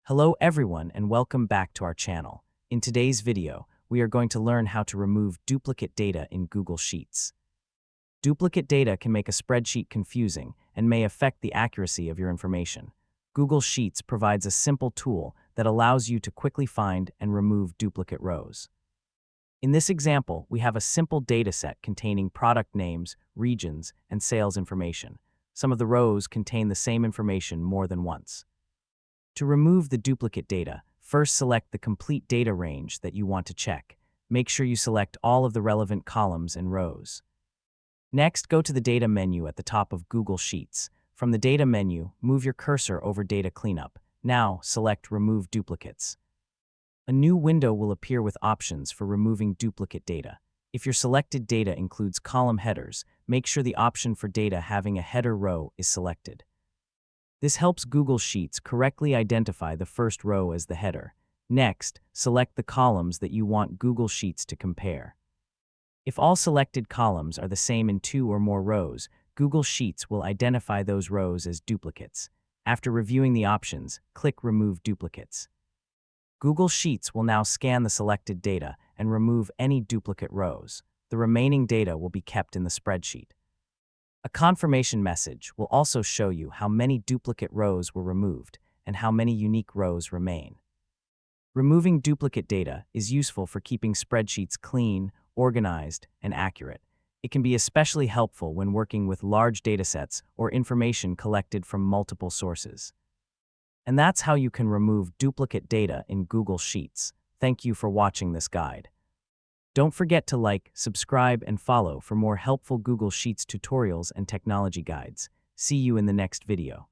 Hello everyone and welcome back to our channel. In today's video, we are going to learn how to remove duplicate data in Google Sheets. Duplicate data can make a spreadsheet confusing and may affect the accuracy of your information. Google Sheets provides a simple tool that allows you to quickly find and remove duplicate rows. In this example, we have a simple dataset containing product names, regions, and sales information. Some of the rows contain the same information more than once. To remove the duplicate data, first select the complete data range that you want to check. Make sure you select all of the relevant columns and rows. Next, go to the Data menu at the top of Google Sheets. From the Data menu, move your cursor over Data Cleanup. Now, select Remove Duplicates. A new window will appear with options for removing duplicate data. If your selected data includes column headers, make sure the option for data having a header row is selected. This helps Google Sheets correctly identify the first row as the header. Next, select the columns that you want Google Sheets to compare. If all selected columns are the same in 2 or more rows, Google Sheets will identify those rows as duplicates. After reviewing the options, click Remove Duplicates. Google Sheets will now scan the selected data and remove any duplicate rows. The remaining data will be kept in the spreadsheet. A confirmation message will also show you how many duplicate rows were removed and how many unique rows remain. Removing duplicate data is useful for keeping spreadsheets clean, organized, and accurate. It can be especially helpful when working with large datasets or information collected from multiple sources. And that's how you can remove duplicate data in Google Sheets. Thank you for watching this guide. Don't forget to like, subscribe, and follow for more helpful Google Sheets tutorials and technology guides. See you in the next video.